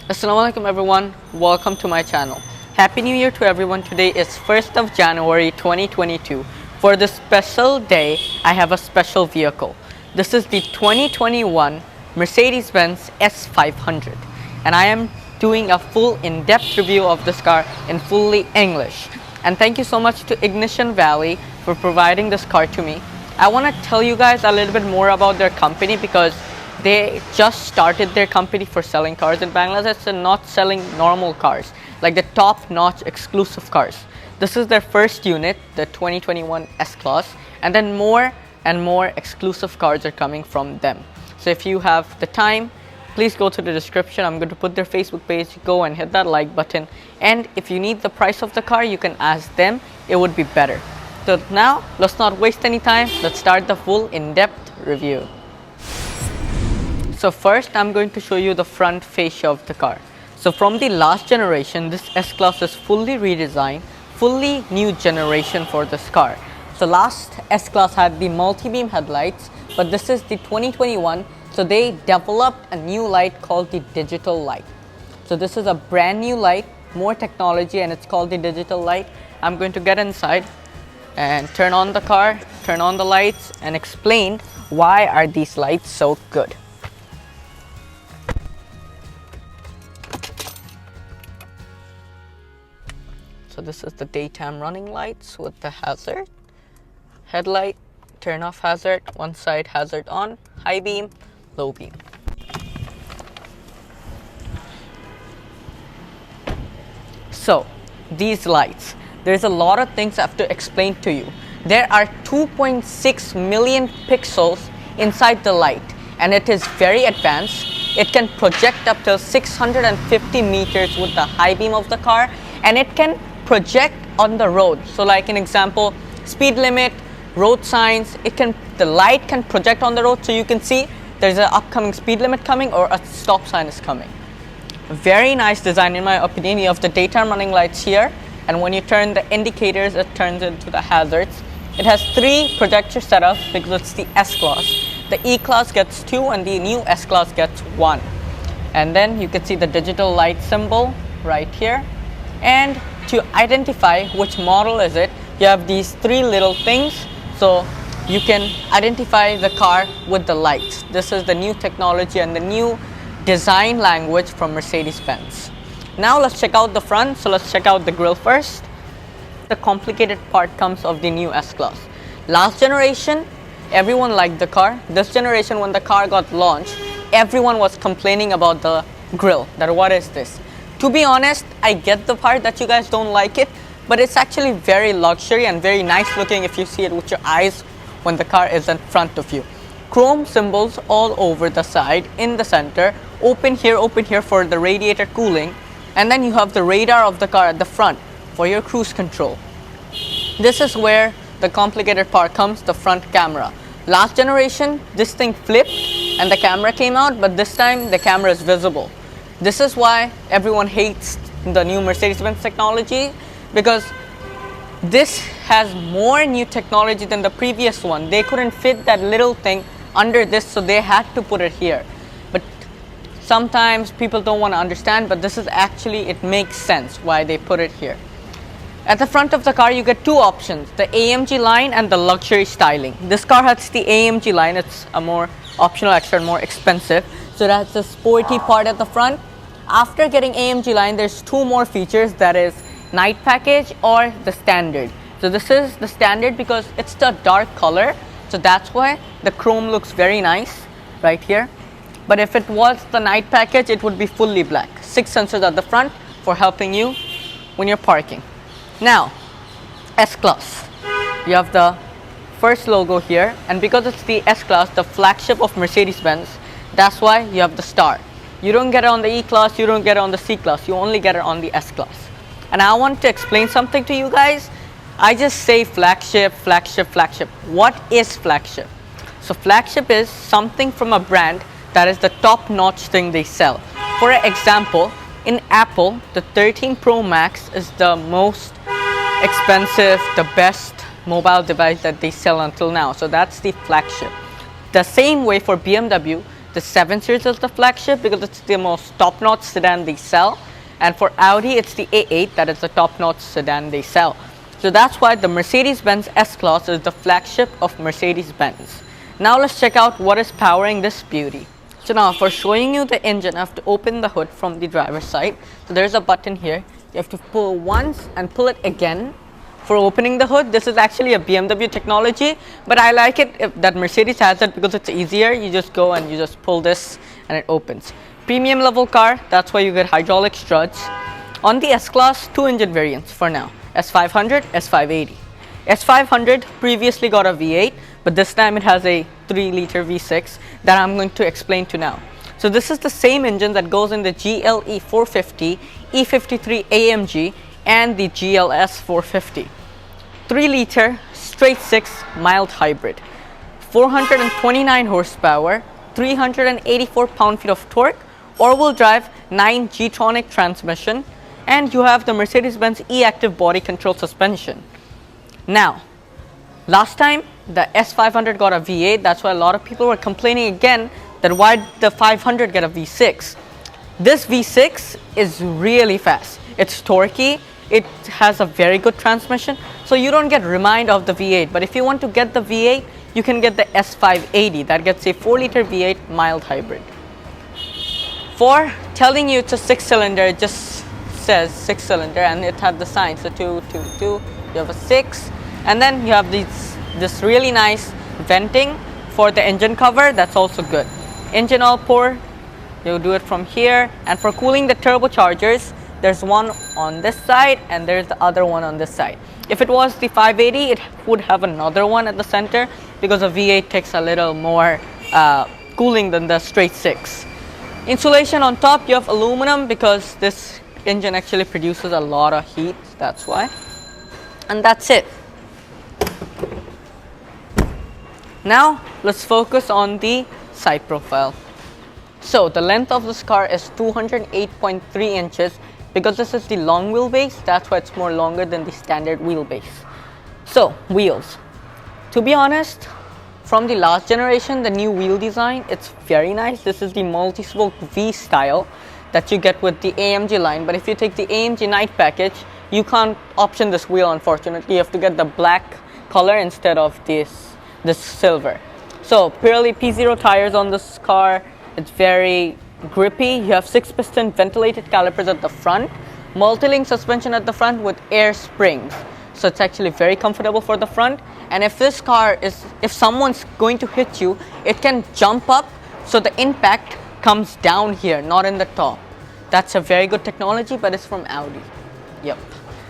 Assalamualaikum everyone, welcome to my channel. Happy New Year to everyone. Today is 1st of January 2022. For this special day, I have a special vehicle. This is the 2021 Mercedes-Benz S500 and I am doing a full in-depth review of this car in fully English. And thank you so much to Ignition Valley for providing this car to me. I want to tell you guys a little bit more about their company because they just started their company for selling cars in Bangladesh and not selling normal cars, like the top-notch exclusive cars. This is their first unit, the 2021 S Class, and then more and more exclusive cars are coming from them. So if you have the time, please go to the description. I'm going to put their Facebook page. Go and hit that like button. And if you need the price of the car, you can ask them. It would be better. So now, let's not waste any time. Let's start the full in-depth review. So first, I'm going to show you the front fascia of the car. So from the last generation, this S Class is fully redesigned, fully new generation for this car. So last S Class had the multi-beam headlights, but this is the 2021. So they developed a new light called the digital light. So this is a brand new light, more technology, and it's called the digital light. I'm going to get inside and turn on the car, turn on the lights, and explain why are these lights so good. So this is the daytime running lights with the hazard. Headlight, turn off hazard, one side hazard on, high beam, low beam. So these lights, there's a lot of things I have to explain to you. There are 2.6 million pixels inside the light and it is very advanced. It can project up to 650 meters with the high beam of the car, and it can project on the road. So like an example, speed limit, road signs, the light can project on the road so you can see there's an upcoming speed limit coming or a stop sign is coming. Very nice design in my opinion. You have the daytime running lights here, and when you turn the indicators, it turns into the hazards. It has 3 projector setups because it's the S Class. The E Class gets 2 and the new S Class gets 1. And then you can see the digital light symbol right here. And to identify which model is it, you have these 3 little things, so you can identify the car with the lights. This is the new technology and the new design language from Mercedes-Benz. Now let's check out the front. So let's check out the grille first. The complicated part comes of the new S Class. Last generation, everyone liked the car. This generation, when the car got launched, everyone was complaining about the grille, that what is this? To be honest, I get the part that you guys don't like it, but it's actually very luxury and very nice looking if you see it with your eyes when the car is in front of you. Chrome symbols all over the side, in the center, open here for the radiator cooling, and then you have the radar of the car at the front for your cruise control. This is where the complicated part comes, the front camera. Last generation, this thing flipped and the camera came out, but this time the camera is visible. This is why everyone hates the new Mercedes-Benz technology, because this has more new technology than the previous one. They couldn't fit that little thing under this, so they had to put it here. But sometimes people don't want to understand, but this is actually, it makes sense why they put it here. At the front of the car, you get 2 options, the AMG line and the luxury styling. This car has the AMG line. It's a more optional extra and more expensive. So it has the sporty part at the front. After getting AMG line, there's 2 more features, that is night package or the standard. So this is the standard because it's the dark color. So that's why the chrome looks very nice right here. But if it was the night package, it would be fully black. 6 sensors at the front for helping you when you're parking. Now, S Class. You have the first logo here, and because it's the S Class, the flagship of Mercedes-Benz, that's why you have the star. You don't get it on the E Class, you don't get it on the C Class, you only get it on the S Class. And I want to explain something to you guys. I just say flagship, flagship, flagship. What is flagship? So flagship is something from a brand that is the top-notch thing they sell. For example, in Apple, the 13 Pro Max is the most expensive, the best mobile device that they sell until now. So that's the flagship. The same way for BMW, the 7 Series is the flagship because it's the most top-notch sedan they sell. And for Audi, it's the A8 that is the top-notch sedan they sell. So that's why the Mercedes-Benz S Class is the flagship of Mercedes-Benz. Now let's check out what is powering this beauty. So now for showing you the engine, I have to open the hood from the driver's side. So there's a button here. You have to pull once and pull it again for opening the hood. This is actually a BMW technology, but I like it that Mercedes has it because it's easier. You just go and you just pull this and it opens. Premium level car, that's why you get hydraulic struts. On the S Class, 2 engine variants for now, S500, S580. S500 previously got a V8, but this time it has a 3-liter V6 that I'm going to explain to now. So this is the same engine that goes in the GLE 450, E53 AMG, and the GLS 450. 3-liter straight 6 mild hybrid, 429 horsepower, 384 pound-feet of torque, all-wheel drive 9 G-tronic transmission, and you have the Mercedes-Benz E-Active body control suspension. Now, last time the S500 got a V8, that's why a lot of people were complaining again that why did the 500 get a V6. This V6 is really fast. It's torquey. It has a very good transmission, so you don't get remind of the V8. But if you want to get the V8, you can get the S580 that gets a 4-liter V8 mild hybrid. For telling you it's a 6-cylinder, it just says 6-cylinder and it had the sign. So 2, 2, 2, you have a 6, and then you have this really nice venting for the engine cover. That's also good. Engine oil pour, you do it from here, and for cooling the turbochargers, there's one on this side and there's the other one on this side. If it was the 580, it would have another one at the center because the V8 takes a little more cooling than the straight 6. Insulation on top, you have aluminum because this engine actually produces a lot of heat, that's why. And that's it. Now let's focus on the side profile. So the length of this car is 208.3 inches. Because this is the long wheelbase, that's why it's more longer than the standard wheelbase. So, wheels. To be honest, from the last generation, the new wheel design, it's very nice. This is the multi-spoke V style that you get with the AMG line. But if you take the AMG Night package, you can't option this wheel, unfortunately. You have to get the black color instead of this silver. So, purely P0 tires on this car. It's very grippy. You have 6-piston ventilated calipers at the front, multi-link suspension at the front with air springs, so it's actually very comfortable for the front. And if this car if someone's going to hit you, it can jump up so the impact comes down here, not in the top. That's a very good technology, but it's from Audi. Yep.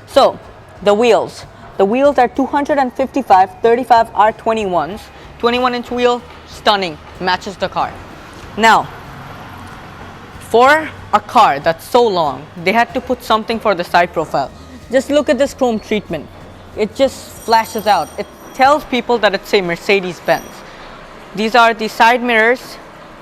So the wheels are 255 35 R21s, 21-inch wheel, stunning, matches the car. Now for a car that's so long, they had to put something for the side profile. Just look at this chrome treatment. It just flashes out. It tells people that it's a Mercedes-Benz. These are the side mirrors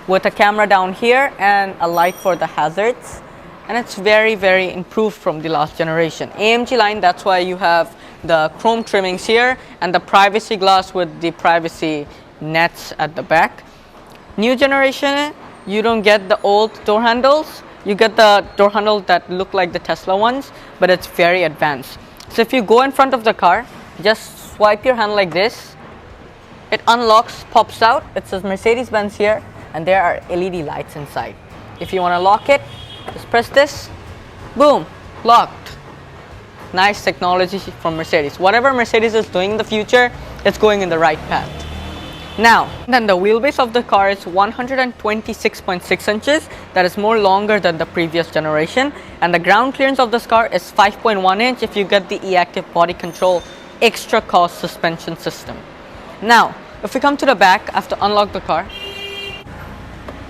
with a camera down here and a light for the hazards. And it's very, very improved from the last generation. AMG line, that's why you have the chrome trimmings here and the privacy glass with the privacy nets at the back. New generation, you don't get the old door handles. You get the door handles that look like the Tesla ones, but it's very advanced. So if you go in front of the car, just swipe your hand like this. It unlocks, pops out. It says Mercedes-Benz here, and there are LED lights inside. If you want to lock it, just press this. Boom, locked. Nice technology from Mercedes. Whatever Mercedes is doing in the future, it's going in the right path. Now, then the wheelbase of the car is 126.6 inches. That is more longer than the previous generation. And the ground clearance of this car is 5.1 inch if you get the E-Active body control extra cost suspension system. Now, if we come to the back, I have to unlock the car.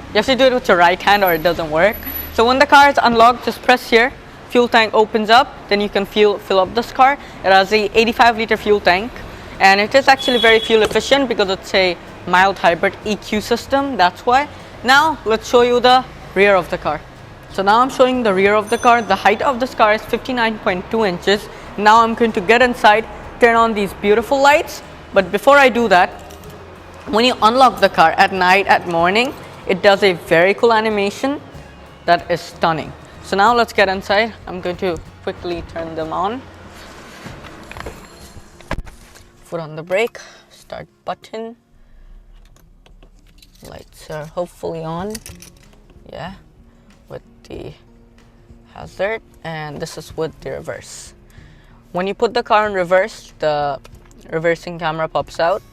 You have to do it with your right hand or it doesn't work. So when the car is unlocked, just press here. Fuel tank opens up. Then you can fill up this car. It has a 85-liter fuel tank. And it is actually very fuel efficient because it's a mild hybrid EQ system, that's why. Now let's show you the rear of the car. So now I'm showing the rear of the car. The height of this car is 59.2 inches. Now I'm going to get inside, turn on these beautiful lights. But before I do that, when you unlock the car at night, at morning, It does a very cool animation that is stunning. So now let's get inside. I'm going to quickly turn them on. Foot on the brake, start button. Lights are hopefully on. Yeah, with the hazard, and this is with the reverse. When you put the car in reverse, the reversing camera pops out,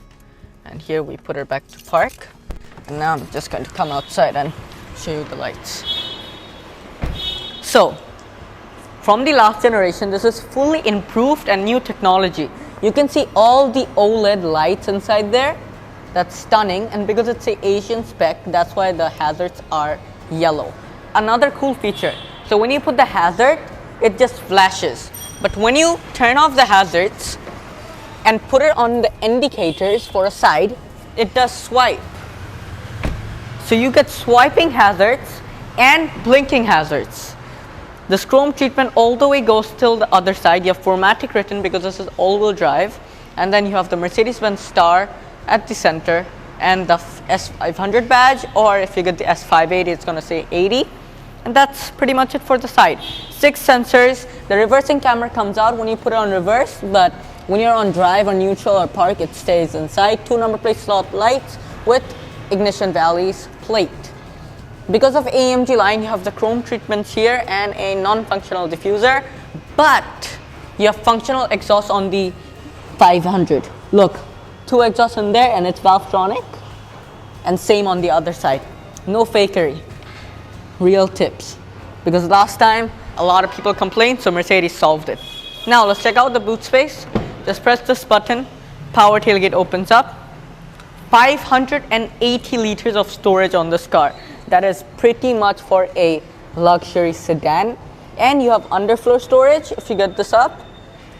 and here we put it back to park. And now I'm just going to come outside and show you the lights. So from the last generation, this is fully improved and new technology. You can see all the OLED lights inside there. That's stunning, and because it's an Asian spec, that's why the hazards are yellow. Another cool feature, so when you put the hazard, it just flashes. But when you turn off the hazards and put it on the indicators for a side, it does swipe. So you get swiping hazards and blinking hazards. This chrome treatment all the way goes till the other side. You have 4MATIC written because this is all-wheel drive. And then you have the Mercedes-Benz star at the center and the S500 badge, or if you get the S580, it's going to say 80. And that's pretty much it for the side. 6 sensors. The reversing camera comes out when you put it on reverse, but when you're on drive or neutral or park, it stays inside. 2 number plate slot lights with ignition valleys plate. Because of AMG line, you have the chrome treatments here and a non-functional diffuser, but you have functional exhaust on the 500. Look, 2 exhausts in there, and it's Valvetronic, and same on the other side. No fakery. Real tips, because last time a lot of people complained, so Mercedes solved it. Now let's check out the boot space. Just press this button, power tailgate opens up. 580 liters of storage on this car. That is pretty much for a luxury sedan. And you have underfloor storage if you get this up,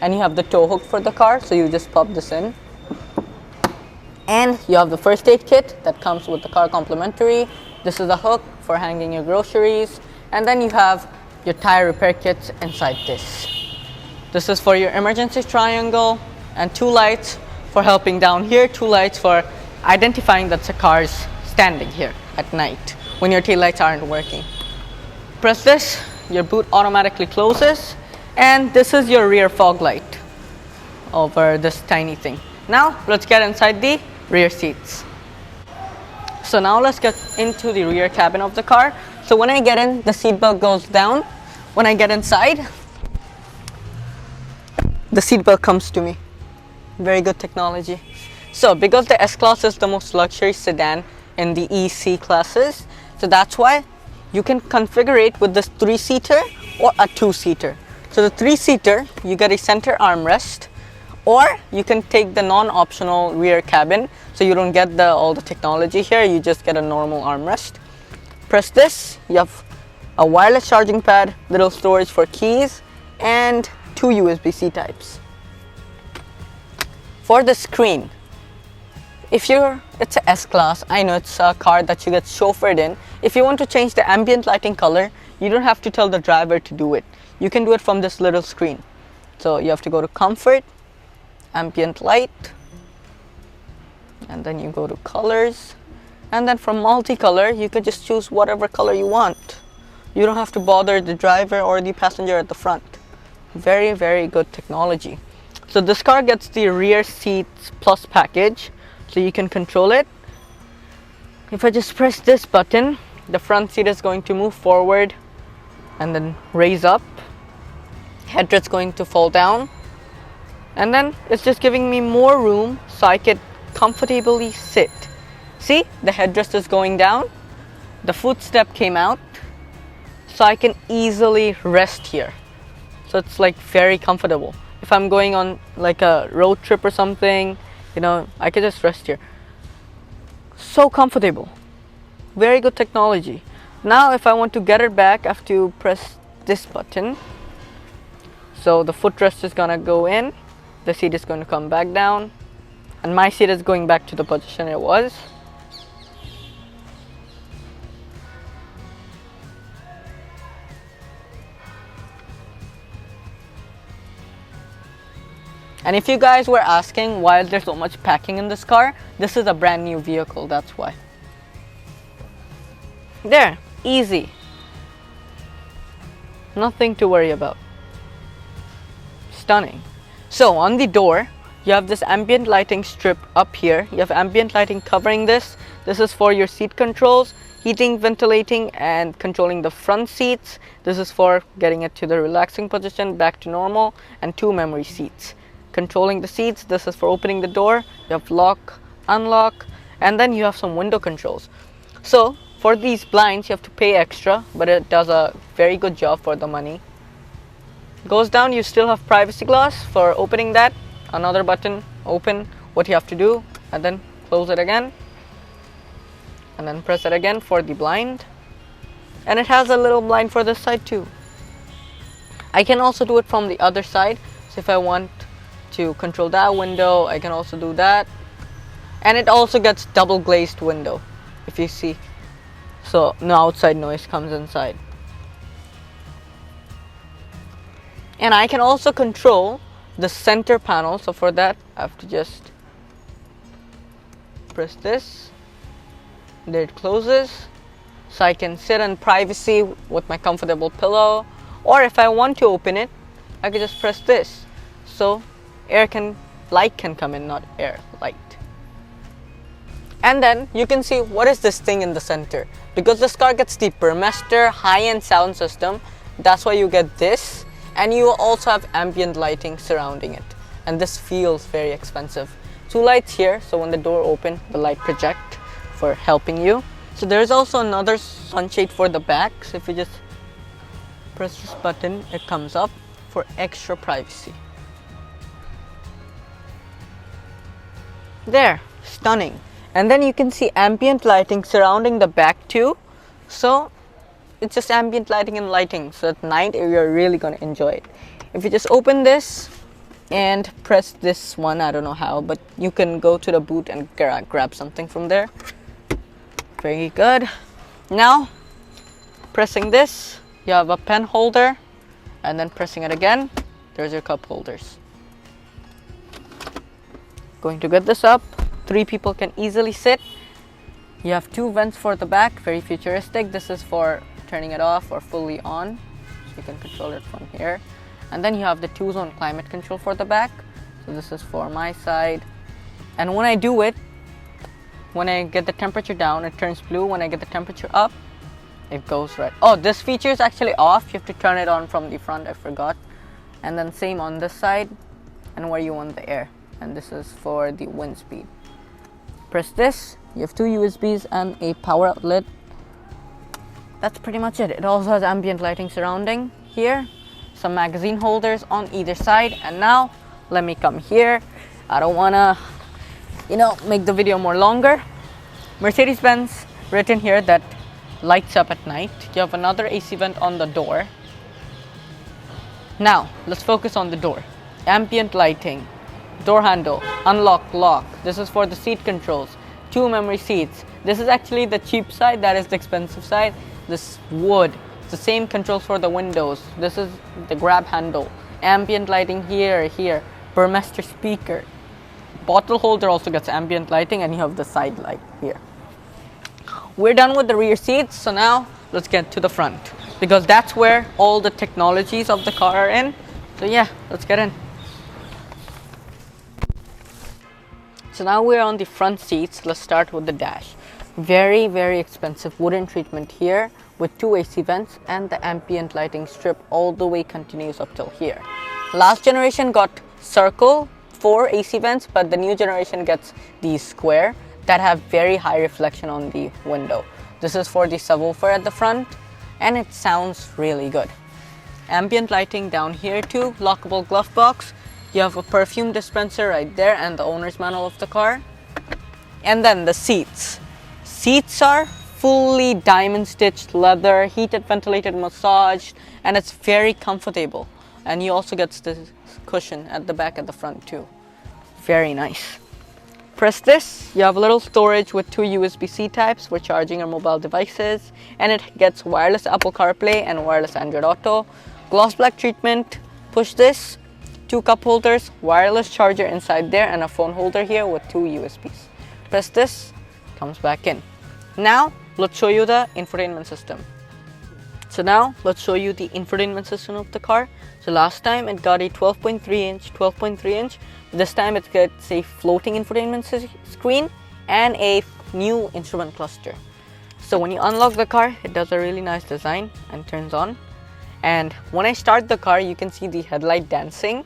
and you have the tow hook for the car, so you just pop this in. And you have the first aid kit that comes with the car complimentary. This is a hook for hanging your groceries, and then you have your tire repair kits inside this. This is for your emergency triangle, and 2 lights for helping down here, 2 lights for identifying that the car is standing here at night when your tail lights aren't working. Press this, your boot automatically closes, and this is your rear fog light over this tiny thing. Now let's get inside the rear seats. So now let's get into the rear cabin of the car. So when I get in, the seatbelt goes down. When I get inside, the seatbelt comes to me. Very good technology. So because the S Class is the most luxury sedan in the EC classes, so that's why you can configure it with this 3-seater or a 2-seater. So the 3-seater, you get a center armrest, or you can take the non-optional rear cabin, so you don't get all the technology here, you just get a normal armrest. Press this, you have a wireless charging pad, little storage for keys, and 2 USB-C types. For the screen, it's a S Class, I know it's a car that you get chauffeured in. If you want to change the ambient lighting color, you don't have to tell the driver to do it. You can do it from this little screen. So you have to go to comfort, ambient light, and then you go to colors, and then from multicolor you could just choose whatever color you want. You don't have to bother the driver or the passenger at the front. Very, very good technology. So this car gets the rear seats plus package, so you can control it. If I just press this button, the front seat is going to move forward and then raise up. Headrest going to fall down, and then it's just giving me more room so I could comfortably sit. See, the headrest is going down, the footstep came out, so I can easily rest here. So it's like very comfortable. If I'm going on like a road trip or something, I could just rest here. So comfortable. Very good technology. Now if I want to get it back, I have to press this button. So the footrest is gonna go in, the seat is going to come back down, and my seat is going back to the position it was. And if you guys were asking why is there so much packing in this car, this is a brand new vehicle, that's why. There, easy. Nothing to worry about. Stunning. So on the door, you have this ambient lighting strip up here. You have ambient lighting covering this. This is for your seat controls, heating, ventilating, and controlling the front seats. This is for getting it to the relaxing position, back to normal, and 2 memory seats. Controlling the seats, this is for opening the door. You have lock, unlock, and then you have some window controls. So for these blinds, you have to pay extra, but it does a very good job for the money. Goes down, you still have privacy glass for opening that. Another button, open, what you have to do, and then close it again. And then press it again for the blind. And it has a little blind for this side too. I can also do it from the other side. So if I want to control that window, I can also do that. And it also gets double glazed window, if you see. So no outside noise comes inside. And I can also control the center panel. So for that, I have to just press this. There it closes. So I can sit in privacy with my comfortable pillow. Or if I want to open it, I can just press this. So light can come in, not air, light. And then you can see what is this thing in the center. Because this car gets the Burmester high-end sound system, that's why you get this. And you also have ambient lighting surrounding it. And this feels very expensive. 2 lights here, so when the door opens, the light project for helping you. So there's also another sunshade for the back. So if you just press this button, it comes up for extra privacy. There, stunning. And then you can see ambient lighting surrounding the back too. So it's just ambient lighting and lighting. So at night you're really going to enjoy it. If you just open this and press this one, I don't know how, but you can go to the boot and grab something from there. Very good. Now pressing this, you have a pen holder, and then pressing it again, there's your cup holders. Going to get this up. 3 people can easily sit. You have 2 vents for the back, very futuristic. This is for turning it off or fully on, so you can control it from here. And then you have the 2-zone climate control for the back. So this is for my side. And when I do it, when I get the temperature down, it turns blue. When I get the temperature up, it goes red. Oh, this feature is actually off. You have to turn it on from the front, I forgot. And then same on this side and where you want the air. And this is for the wind speed. Press this, you have 2 USBs and a power outlet. That's pretty much it. It also has ambient lighting surrounding here, some magazine holders on either side. And now let me come here. I don't wanna, make the video more longer. Mercedes-Benz written here that lights up at night. You have another AC vent on the door. Now let's focus on the door. Ambient lighting. Door handle, unlock, lock. This is for the seat controls. 2 memory seats. This is actually the cheap side, that is the expensive side. This wood, it's the same controls for the windows. This is the grab handle. Ambient lighting here. Burmester speaker. Bottle holder also gets ambient lighting, and you have the side light here. We're done with the rear seats, so now let's get to the front, because that's where all the technologies of the car are in. So yeah, let's get in. So now we're on the front seats. Let's start with the dash. Very, very expensive wooden treatment here with 2 AC vents, and the ambient lighting strip all the way continues up till here. Last generation got circle 4 AC vents, but the new generation gets these square that have very high reflection on the window. This is for the subwoofer at the front, and it sounds really good. Ambient lighting down here too, lockable glove box. You have a perfume dispenser right there and the owner's manual of the car. And then the seats. Seats are fully diamond stitched leather, heated, ventilated, massaged, and it's very comfortable. And you also get this cushion at the back at the front too. Very nice. Press this, you have a little storage with 2 USB-C types for charging your mobile devices, and it gets wireless Apple CarPlay and wireless Android Auto. Gloss black treatment. Push this. 2 cup holders, wireless charger inside there, and a phone holder here with 2 USBs. Press this, comes back in. Now let's show you the infotainment system. So now let's show you the infotainment system of the car. So last time it got a 12.3 inch. This time it gets a floating infotainment screen and a new instrument cluster. So when you unlock the car, it does a really nice design and turns on. And when I start the car, you can see the headlight dancing.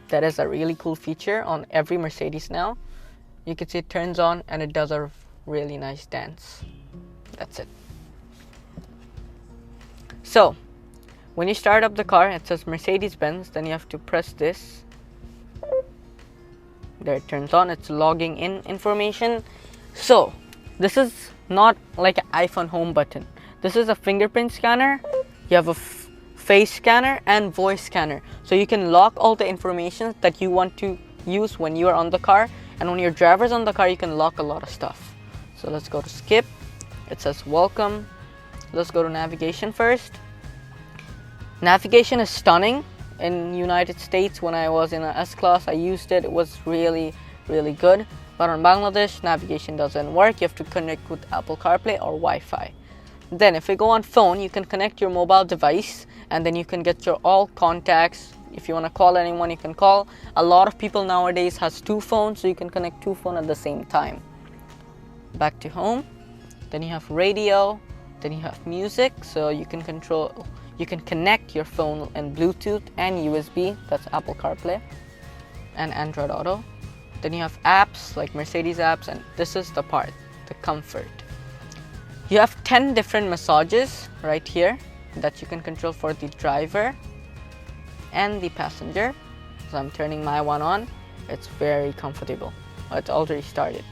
That is a really cool feature on every Mercedes now. You can see it turns on and it does a really nice dance. That's it. So when you start up the car, it says Mercedes-Benz, then you have to press this. There, it turns on. It's logging in information. So this is not like an iPhone home button. This is a fingerprint scanner. You have a face scanner and voice scanner. So you can lock all the information that you want to use when you are on the car. And when your driver's on the car, you can lock a lot of stuff. So let's go to skip. It says welcome. Let's go to navigation first. Navigation is stunning. In United States, when I was in an S Class, I used it. It was really, really good. But on Bangladesh, navigation doesn't work. You have to connect with Apple CarPlay or Wi-Fi. Then if you go on phone, you can connect your mobile device and then you can get your all contacts. If you want to call anyone, you can call. A lot of people nowadays has two phones, so you can connect two phones at the same time. Back to home. Then you have radio. Then you have music, so you can connect your phone and Bluetooth and USB. That's Apple CarPlay and Android Auto. Then you have apps like Mercedes apps, and this is the part, the comfort. You have 10 different massages right here that you can control for the driver and the passenger. So I'm turning my one on. It's very comfortable. It's already started.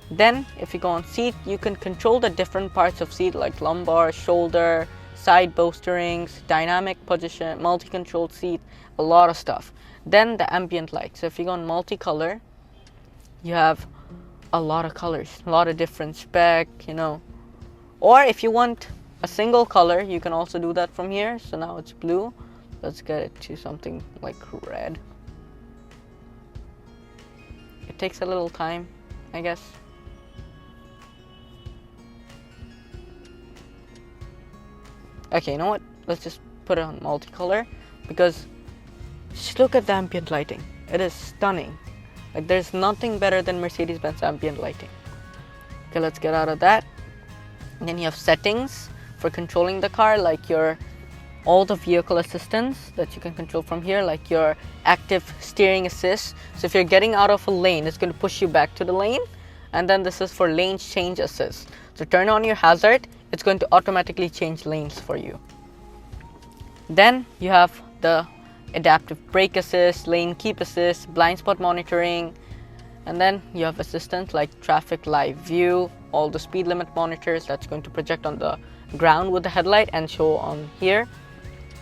Then if you go on seat, you can control the different parts of seat like lumbar, shoulder, side bolsterings, dynamic position, multi-control seat, a lot of stuff. Then the ambient light. So if you go on multicolor, you have a lot of colors, a lot of different spec, Or if you want a single color, you can also do that from here. So now it's blue. Let's get it to something like red. It takes a little time, I guess. Okay, you know what? Let's just put it on multicolor because just look at the ambient lighting. It is stunning. Like there's nothing better than Mercedes-Benz ambient lighting. Okay, let's get out of that. And then you have settings for controlling the car, like all the vehicle assistance that you can control from here, like your active steering assist. So if you're getting out of a lane, it's going to push you back to the lane. And then this is for lane change assist. So turn on your hazard, it's going to automatically change lanes for you. Then you have the adaptive brake assist, lane keep assist, blind spot monitoring, and then you have assistance like traffic live view, all the speed limit monitors that's going to project on the ground with the headlight and show on here.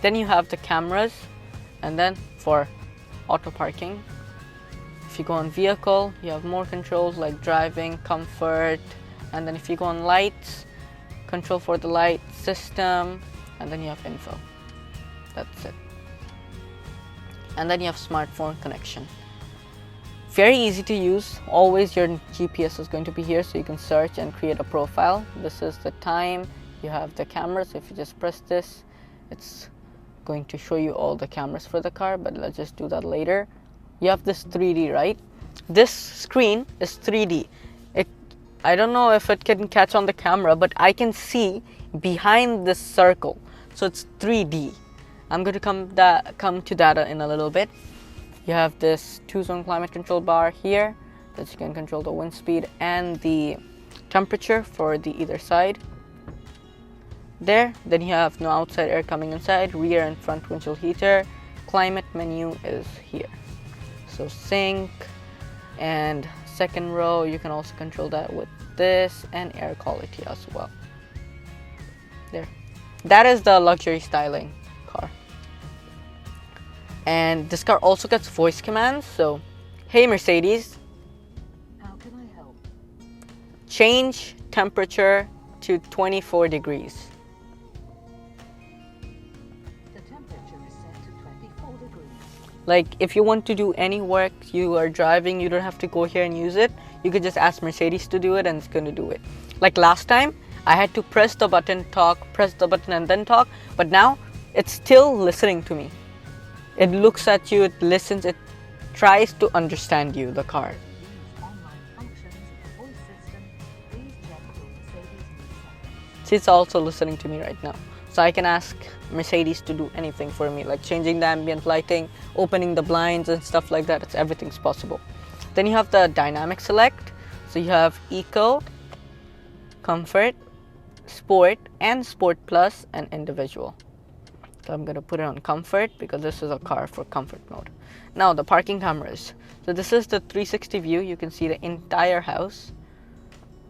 Then you have the cameras, and then for auto parking. If you go on vehicle, you have more controls like driving, comfort, and then if you go on lights, control for the light system, and then you have info. That's it. And then you have smartphone connection. Very easy to use. Always your GPS is going to be here, so you can search and create a profile. This is the time. You have the cameras. If you just press this, it's going to show you all the cameras for the car, but let's just do that later. You have this 3D, right? This screen is 3D. I don't know if it can catch on the camera, but I can see behind this circle. So it's 3D. I'm going to come to that in a little bit. You have this 2-zone climate control bar here that you can control the wind speed and the temperature for the either side. There, then you have no outside air coming inside, rear and front windshield heater. Climate menu is here. So sync and second row, you can also control that with this, and air quality as well. There. That is the luxury styling car. And this car also gets voice commands. So, hey Mercedes, how can I help? Change temperature to 24 degrees. The temperature is set to 24 degrees. Like if you want to do any work, you are driving, you don't have to go here and use it. You could just ask Mercedes to do it and it's going to do it. Like last time, I had to press the button, talk, press the button and then talk, but now it's still listening to me. It looks at you, it listens, it tries to understand you, the car. These online functions of the voice system, please check your Mercedes newsletter. She's also listening to me right now. So I can ask Mercedes to do anything for me, like changing the ambient lighting, opening the blinds and stuff like that. Everything's possible. Then you have the dynamic select. So you have Eco, Comfort, Sport, and Sport Plus, and Individual. So I'm going to put it on Comfort because this is a car for comfort mode. Now the parking cameras. So this is the 360 view. You can see the entire house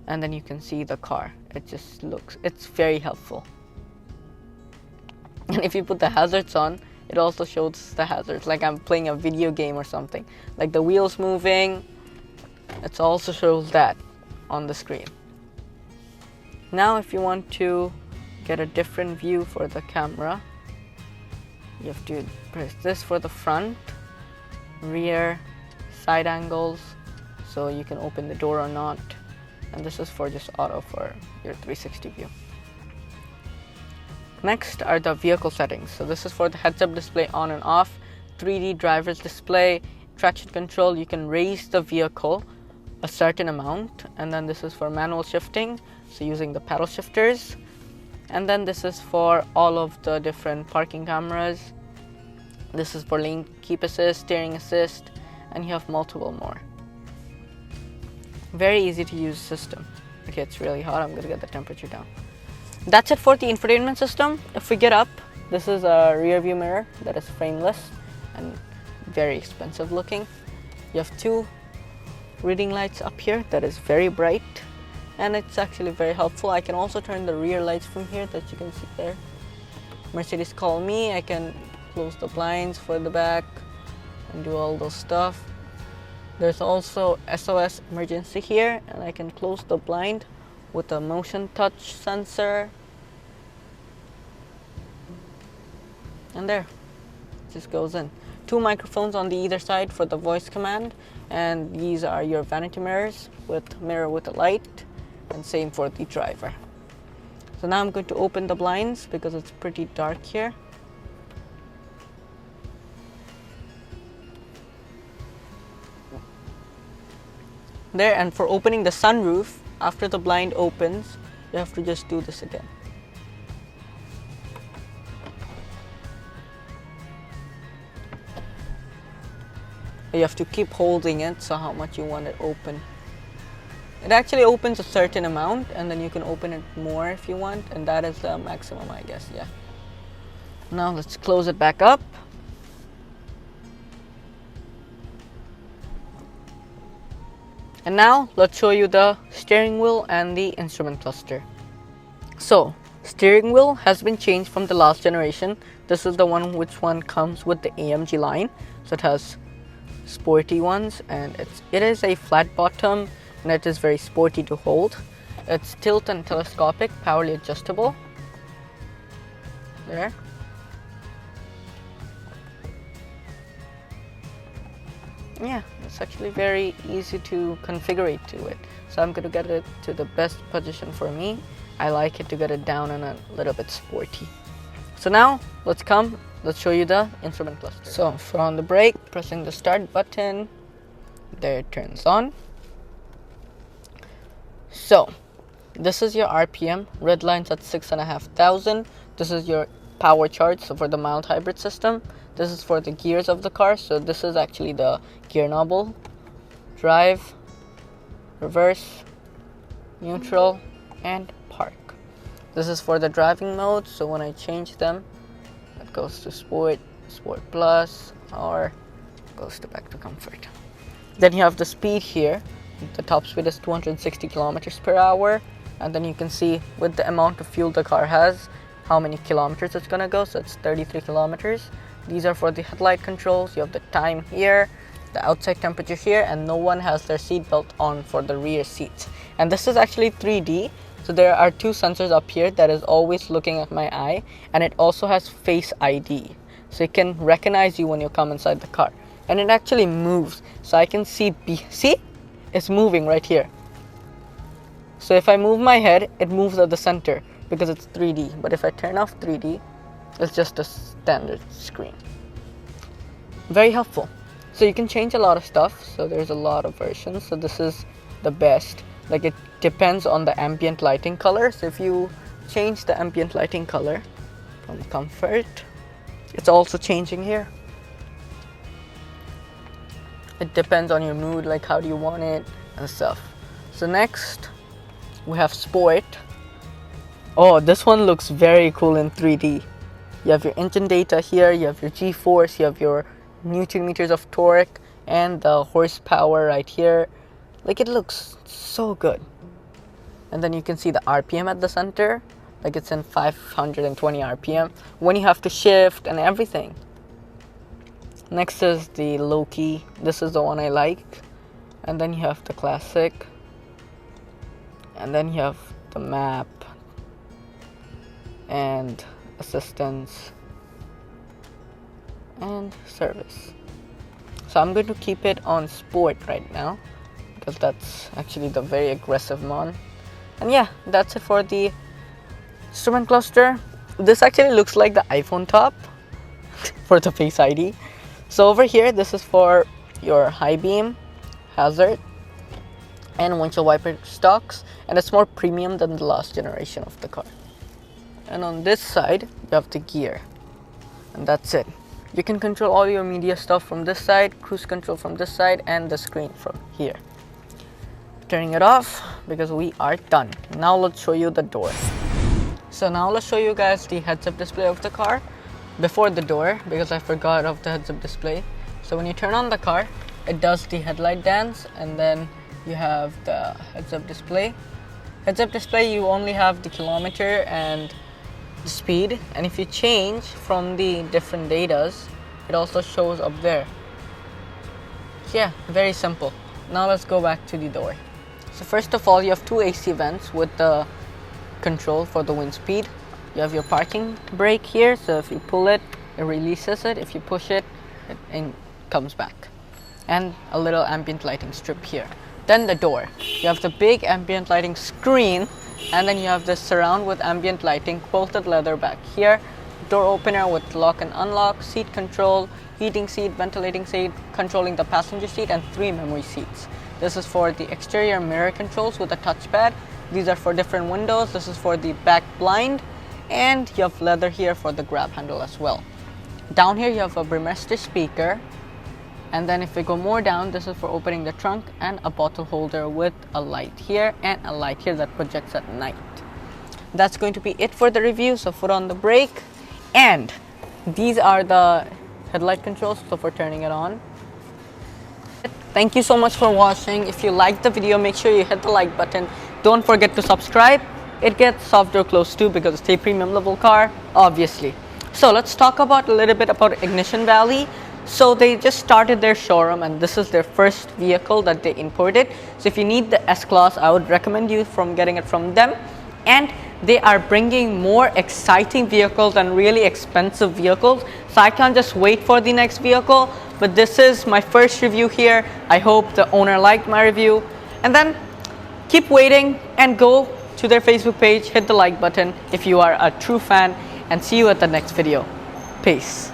and then you can see the car. It's very helpful. And if you put the hazards on, it also shows the hazards, like I'm playing a video game or something. Like the wheels moving, it also shows that on the screen. Now if you want to get a different view for the camera, you have to press this for the front, rear, side angles, so you can open the door or not. And this is for just auto for your 360 view. Next are the vehicle settings. So this is for the heads-up display on and off, 3D driver's display, traction control. You can raise the vehicle a certain amount, and then this is for manual shifting, so using the paddle shifters. And then this is for all of the different parking cameras. This is for lane keep assist, steering assist, and you have multiple more. Very easy to use system. Okay, it's really hot. I'm gonna get the temperature down. That's it for the infotainment system. If we get up, this is a rear view mirror that is frameless and very expensive looking. You have two reading lights up here that is very bright, and it's actually very helpful. I can also turn the rear lights from here that you can see there. Mercedes call me, I can close the blinds for the back and do all those stuff. There's also SOS emergency here, and I can close the blind with a motion touch sensor. And there, it just goes in. Two microphones on the either side for the voice command, and these are your vanity mirrors with mirror with a light, and same for the driver. So now I'm going to open the blinds because it's pretty dark here. There, and for opening the sunroof, after the blind opens, you have to just do this again. You have to keep holding it, so how much you want it open. It actually opens a certain amount, and then you can open it more if you want, and that is the maximum, I guess, yeah. Now let's close it back up. And now let's show you the steering wheel and the instrument cluster. So steering wheel has been changed from the last generation. This is the one which one comes with the AMG line. So it has sporty ones, and it is a flat bottom, and it is very sporty to hold. It's tilt and telescopic, powerly adjustable. There. Yeah, it's actually very easy to configure to it. So I'm going to get it to the best position for me. I like it to get it down and a little bit sporty. So now let's show you the instrument cluster. So for on the brake, pressing the start button, there it turns on. So this is your RPM, red line's at 6,500. This is your power charge, so for the mild hybrid system. This is for the gears of the car, so this is actually the gear knob, drive, reverse, neutral, and park. This is for the driving mode, so when I change them, it goes to sport, sport plus, or goes to back to comfort. Then you have the speed here. The top speed is 260 kilometers per hour, and then you can see with the amount of fuel the car has, how many kilometers it's gonna go. So it's 33 kilometers. These are for the headlight controls. You have the time here, the outside temperature here, and no one has their seat belt on for the rear seats. And this is actually 3D. So there are two sensors up here that is always looking at my eye, and it also has Face ID. So it can recognize you when you come inside the car. And it actually moves. So I can see, see? It's moving right here. So if I move my head, it moves at the center because it's 3D. But if I turn off 3D, it's just a standard screen. Very helpful. So you can change a lot of stuff. So there's a lot of versions. So this is the best. Like, it depends on the ambient lighting color. So if you change the ambient lighting color from comfort, it's also changing here. It depends on your mood, like how do you want it and stuff. So next we have sport. Oh, this one looks very cool in 3D. You have your engine data here, you have your G-force, you have your Newton meters of torque, and the horsepower right here. Like, it looks so good. And then you can see the RPM at the center, like it's in 520 RPM when you have to shift and everything. Next is the low key. This is the one I like. And then you have the classic, and then you have the map and assistance and service. So I'm going to keep it on sport right now because that's actually the very aggressive one. And yeah, that's it for the instrument cluster. This actually looks like the iPhone top for the Face ID. So over here, this is for your high beam, hazard, and windshield wiper stocks, and it's more premium than the last generation of the car. And on this side, you have the gear, and that's it. You can control all your media stuff from this side, cruise control from this side, and the screen from here. Turning it off because we are done. Now let's show you the door. So now let's show you guys the heads-up display of the car before the door, because I forgot of the heads-up display. So when you turn on the car, it does the headlight dance, and then you have the heads-up display. Heads-up display, you only have the kilometer and the speed, and if you change from the different datas, it also shows up there. Yeah, very simple. Now let's go back to the door. So first of all, you have two AC vents with the control for the wind speed. You have your parking brake here, so if you pull it, it releases it. If you push it, it comes back. And a little ambient lighting strip here. Then the door. You have the big ambient lighting screen, and then you have this surround with ambient lighting, quilted leather back here, door opener with lock and unlock, seat control, heating seat, ventilating seat, controlling the passenger seat, and 3 memory seats. This is for the exterior mirror controls with a touchpad. These are for different windows. This is for the back blind, and you have leather here for the grab handle as well. Down here you have a Mercedes speaker, and then if we go more down, this is for opening the trunk, and a bottle holder with a light here and a light here that projects at night. That's going to be it for the review. So foot on the brake, and these are the headlight controls, so for turning it on. Thank you so much for watching. If you liked the video, make sure you hit the like button. Don't forget to subscribe. It gets soft door closed too because it's a premium level car, obviously. So let's talk about a little bit about Ignition Valley. So they just started their showroom, and this is their first vehicle that they imported. So if you need the S Class, I would recommend you from getting it from them. And they are bringing more exciting vehicles and really expensive vehicles. So I can't just wait for the next vehicle. But this is my first review here. I hope the owner liked my review. And then keep waiting and go to their Facebook page, hit the like button if you are a true fan, and see you at the next video. Peace.